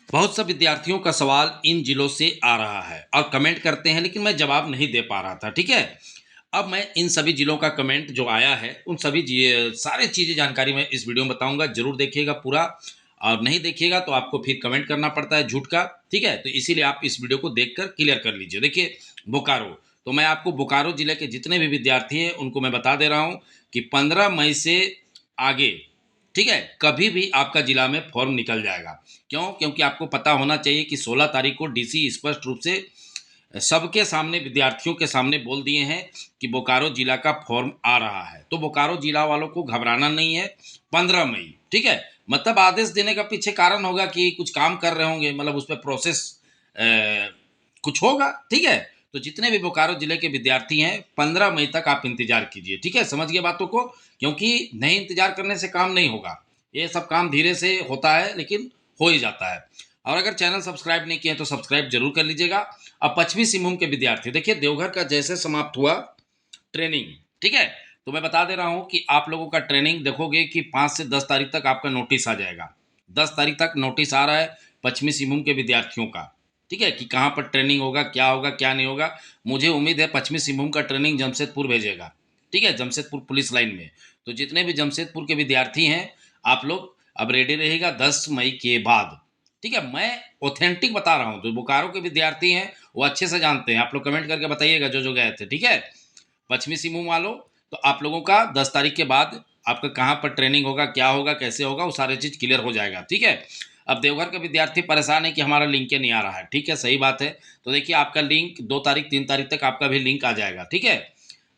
बहुत से विद्यार्थियों का सवाल इन जिलों से आ रहा है और कमेंट करते हैं, लेकिन मैं जवाब नहीं दे पा रहा था। ठीक है, अब मैं इन सभी जिलों का कमेंट जो आया है उन सभी सारे चीज़ें जानकारी मैं इस वीडियो में बताऊंगा। जरूर देखिएगा पूरा, और नहीं देखिएगा तो आपको फिर कमेंट करना पड़ता है झूठ का। ठीक है, तो इसीलिए आप इस वीडियो को देखकर क्लियर कर लीजिए। देखिए, बोकारो, तो मैं आपको बोकारो जिले के जितने भी विद्यार्थी हैं उनको मैं बता दे रहा हूँ कि 15 मई से आगे, ठीक है, कभी भी आपका जिला में फॉर्म निकल जाएगा। क्यों? क्योंकि आपको पता होना चाहिए कि 16 तारीख को डीसी स्पष्ट रूप से सबके सामने, विद्यार्थियों के सामने बोल दिए हैं कि बोकारो जिला का फॉर्म आ रहा है। तो बोकारो जिला वालों को घबराना नहीं है। 15 मई, ठीक है, मतलब आदेश देने का पीछे कारण होगा कि कुछ काम कर रहे होंगे, मतलब उस पर प्रोसेस कुछ होगा। ठीक है, तो जितने भी बोकारो जिले के विद्यार्थी हैं 15 मई तक आप इंतजार कीजिए। ठीक है, समझ गए बातों को, क्योंकि नहीं इंतजार करने से काम नहीं होगा। ये सब काम धीरे से होता है, लेकिन हो ही जाता है। और अगर चैनल सब्सक्राइब नहीं किए तो सब्सक्राइब जरूर कर लीजिएगा। अब पश्चिमी सिंहभूम के विद्यार्थी, देखिए देवघर का जैसे समाप्त हुआ ट्रेनिंग, ठीक है, तो मैं बता दे रहा हूं कि आप लोगों का ट्रेनिंग देखोगे कि 5 से 10 तारीख तक आपका नोटिस आ जाएगा। 10 तारीख तक नोटिस आ रहा है पश्चिमी सिंहभूम के विद्यार्थियों का। ठीक है, कि कहाँ पर ट्रेनिंग होगा, क्या नहीं होगा। मुझे उम्मीद है पश्चिमी सिंहभूम का ट्रेनिंग जमशेदपुर भेजेगा। ठीक है, जमशेदपुर पुलिस लाइन में। तो जितने भी जमशेदपुर के विद्यार्थी हैं, आप लोग अब रेडी रहेगा 10 मई के बाद। ठीक है, मैं ऑथेंटिक बता रहा हूँ, जो बोकारो के विद्यार्थी हैं वो अच्छे से जानते हैं। आप लोग कमेंट करके बताइएगा जो जो गए थे। ठीक है, पश्चिमी सिंहभूम वालों, तो आप लोगों का 10 तारीख के बाद आपका कहाँ पर ट्रेनिंग होगा, क्या होगा, कैसे होगा, वो सारी चीज़ क्लियर हो जाएगा। ठीक है, अब देवघर का विद्यार्थी परेशान है कि हमारा लिंक नहीं आ रहा है। ठीक है, सही बात है। तो देखिए, आपका लिंक 2 तारीख 3 तारीख तक आपका भी लिंक आ जाएगा। ठीक है,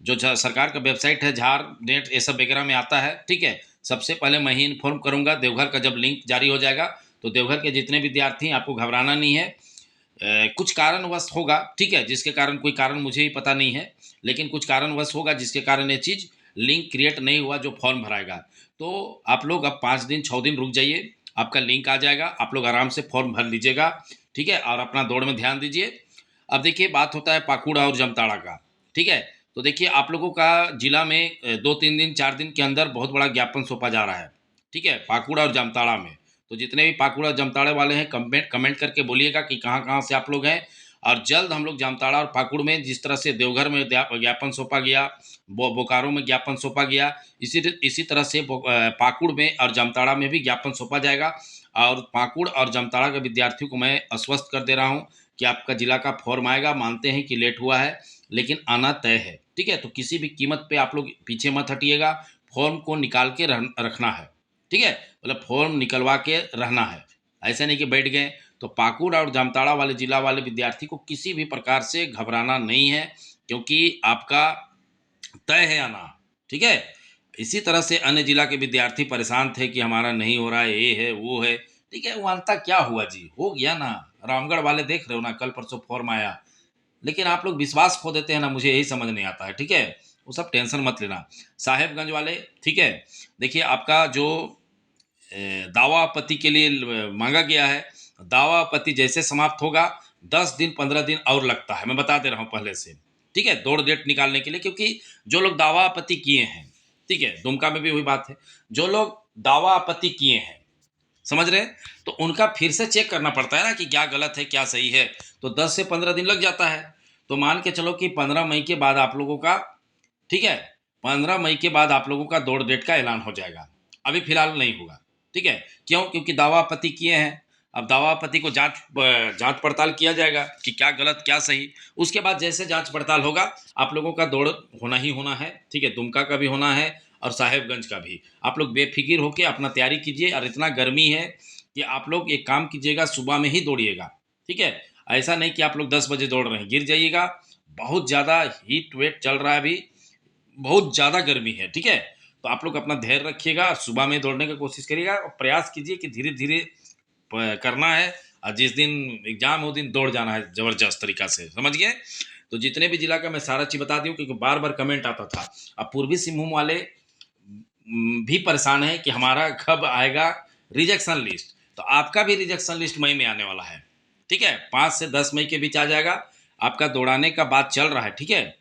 जो सरकार का वेबसाइट है झार नेट, ये सब वगैरह में आता है। ठीक है, सबसे पहले मैं ही इन्फॉर्म करूंगा। देवघर का जब लिंक जारी हो जाएगा तो देवघर के जितने विद्यार्थी हैं, आपको घबराना नहीं है। कुछ कारणवश होगा, ठीक है, जिसके कारण, कोई कारण मुझे ही पता नहीं है, लेकिन कुछ कारणवश होगा जिसके कारण ये चीज़ लिंक क्रिएट नहीं हुआ जो फॉर्म भराएगा। तो आप लोग अब 5 दिन 6 दिन रुक जाइए, आपका लिंक आ जाएगा, आप लोग आराम से फॉर्म भर लीजिएगा। ठीक है, और अपना दौड़ में ध्यान दीजिए। अब देखिए, बात होता है पाकुड़ और जामताड़ा का। ठीक है, तो देखिए आप लोगों का जिला में 2 3 दिन 4 दिन के अंदर बहुत बड़ा ज्ञापन सौंपा जा रहा है। ठीक है, पाकुड़ और जामताड़ा में। तो जितने भी पाकुड़ और जामताड़ा वाले हैं, कमेंट कमेंट करके बोलिएगा कि कहाँ कहाँ से आप लोग हैं। और जल्द हम लोग जामताड़ा और पाकुड़ में, जिस तरह से देवघर में ज्ञापन सौंपा गया, बोकारो में ज्ञापन सौंपा गया, इसी तरह से पाकुड़ में और जामताड़ा में भी ज्ञापन सौंपा जाएगा। और पाकुड़ और जामताड़ा के विद्यार्थियों को मैं आश्वस्त कर दे रहा हूँ कि आपका जिला का फॉर्म आएगा। मानते हैं कि लेट हुआ है, लेकिन आना तय है। ठीक है, तो किसी भी कीमत पे आप लोग पीछे मत हटिएगा। फॉर्म को निकाल के रखना है। ठीक है, मतलब फॉर्म निकलवा के रहना है, ऐसा नहीं कि बैठ गए। तो पाकुड़ और जामताड़ा वाले जिला वाले विद्यार्थी को किसी भी प्रकार से घबराना नहीं है, क्योंकि आपका तय है आना। ठीक है, इसी तरह से अन्य जिला के विद्यार्थी परेशान थे कि हमारा नहीं हो रहा है, ये है वो है। ठीक है, वो अंता क्या हुआ जी, हो गया ना। रामगढ़ वाले देख रहे हो ना, कल परसों फॉर्म आया, लेकिन आप लोग विश्वास खो देते हैं ना, मुझे यही समझ नहीं आता है। ठीक है, वो सब टेंशन मत लेना। साहेबगंज वाले, ठीक है, देखिए आपका जो दावा आपत्ति के लिए मांगा गया है, दावा आपत्ति जैसे समाप्त होगा 10 दिन 15 दिन और लगता है, मैं बता दे रहा हूँ पहले से। ठीक है, दौड़ डेट निकालने के लिए, क्योंकि जो लोग दावा आपत्ति किए हैं, ठीक है, दुमका में भी वही बात है, जो लोग दावा आपत्ति किए हैं, समझ रहे हैं, तो उनका फिर से चेक करना पड़ता है ना कि क्या गलत है क्या सही है। तो 10 से 15 दिन लग जाता है। तो मान के चलो कि 15 मई के बाद आप लोगों का, ठीक है, 15 मई के बाद आप लोगों का दौड़ डेट का ऐलान हो जाएगा। अभी फिलहाल नहीं होगा। ठीक है, क्यों? क्योंकि दावा आपत्ति किए हैं। अब दावा आपत्ति को जांच पड़ताल किया जाएगा कि क्या गलत क्या सही। उसके बाद जैसे जांच पड़ताल होगा, आप लोगों का दौड़ होना ही होना है। ठीक है, दुमका का भी होना है और साहेबगंज का भी। आप लोग बेफिक्र होकर अपना तैयारी कीजिए। और इतना गर्मी है कि आप लोग एक काम कीजिएगा, सुबह में ही दौड़िएगा। ठीक है, ऐसा नहीं कि आप लोग 10 बजे दौड़ रहे हैं, गिर जाइएगा। बहुत ज़्यादा हीट वेट चल रहा है अभी, बहुत ज़्यादा गर्मी है। ठीक है, तो आप लोग अपना धैर्य रखिएगा, सुबह में दौड़ने की कोशिश करिएगा और प्रयास कीजिए कि धीरे धीरे करना है। और जिस दिन एग्जाम हो दिन दौड़ जाना है जबरदस्त तरीका से, समझ गए। तो जितने भी जिला का मैं सारा चीज बता दूं, क्योंकि बार बार कमेंट आता था। अब पूर्वी सिंहभूम वाले भी परेशान है कि हमारा कब आएगा रिजेक्शन लिस्ट। तो आपका भी रिजेक्शन लिस्ट मई में आने वाला है। ठीक है, 5 से 10 मई के बीच आ जाएगा। आपका दौड़ाने का बात चल रहा है। ठीक है,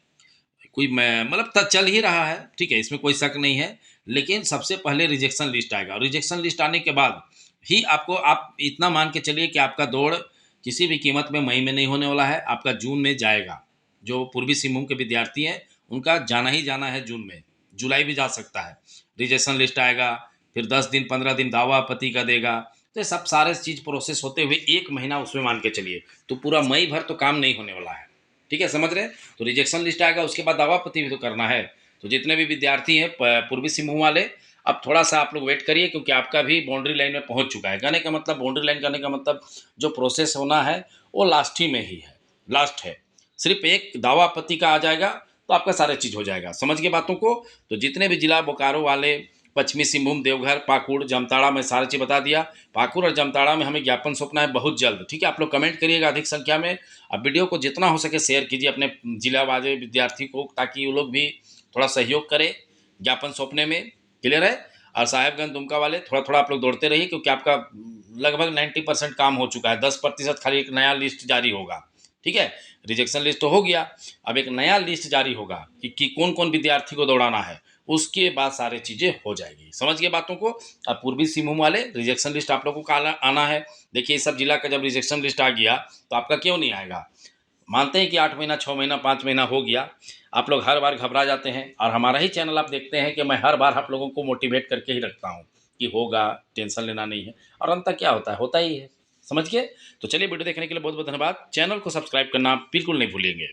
कोई मतलब चल ही रहा है। ठीक है, इसमें कोई शक नहीं है। लेकिन सबसे पहले रिजेक्शन लिस्ट आएगा, और रिजेक्शन लिस्ट आने के बाद ही आपको, आप इतना मान के चलिए कि आपका दौड़ किसी भी कीमत में मई में नहीं होने वाला है, आपका जून में जाएगा। जो पूर्वी सिंहभूम के विद्यार्थी हैं उनका जाना ही जाना है जून में, जुलाई भी जा सकता है। रिजेक्शन लिस्ट आएगा, फिर 10 दिन 15 दिन दावा आपत्ति का देगा, तो ये सब सारे चीज़ प्रोसेस होते हुए 1 महीना उसमें मान के चलिए, तो पूरा मई भर तो काम नहीं होने वाला है। ठीक है, समझ रहे हैं? तो रिजेक्शन लिस्ट आएगा, उसके बाद दावा आपत्ति भी तो करना है। तो जितने भी विद्यार्थी हैं पूर्वी सिंहभूम वाले, अब थोड़ा सा आप लोग वेट करिए, क्योंकि आपका भी बाउंड्री लाइन में पहुंच चुका है। कहने का मतलब, बाउंड्री लाइन कहने का मतलब जो प्रोसेस होना है वो लास्ट ही में ही है, लास्ट है। सिर्फ एक दावा आपत्ति का आ जाएगा तो आपका सारा चीज़ हो जाएगा। समझ गए बातों को? तो जितने भी जिला बोकारो वाले, पश्चिमी सिंहभूम, देवघर, पाकुड़, जामताड़ा, में सारी चीज़ बता दिया। पाकुड़ और जामताड़ा में हमें ज्ञापन सौंपना है बहुत जल्द। ठीक है, आप लोग कमेंट करिएगा अधिक संख्या में। अब वीडियो को जितना हो सके शेयर कीजिए अपने जिला वाले विद्यार्थी को, ताकि वो लोग भी थोड़ा सहयोग करें ज्ञापन सौंपने में। क्लियर है? और साहेबगंज दुमका वाले थोड़ा थोड़ा आप लोग दौड़ते रहिए, क्योंकि आपका लगभग 90% काम हो चुका है। 10% खाली एक नया लिस्ट जारी होगा। ठीक है, रिजेक्शन लिस्ट तो हो गया, अब एक नया लिस्ट जारी होगा कि कौन कौन विद्यार्थी को दौड़ाना है, उसके बाद सारी चीज़ें हो जाएगी। समझ गए बातों को? अब पूर्वी सिंहभूम वाले रिजेक्शन लिस्ट आप लोगों का आना है। देखिए, सब जिला का जब रिजेक्शन लिस्ट आ गया तो आपका क्यों नहीं आएगा? मानते हैं कि 8 महीना, 6 महीना, 5 महीना हो गया, आप लोग हर बार घबरा जाते हैं। और हमारा ही चैनल आप देखते हैं कि मैं हर बार आप लोगों को मोटिवेट करके ही रखता हूँ कि होगा, टेंशन लेना नहीं है। और अंत क्या होता है, होता ही है। समझ गए? तो चलिए, वीडियो देखने के लिए बहुत बहुत धन्यवाद। चैनल को सब्सक्राइब करना बिल्कुल नहीं भूलिएंगे।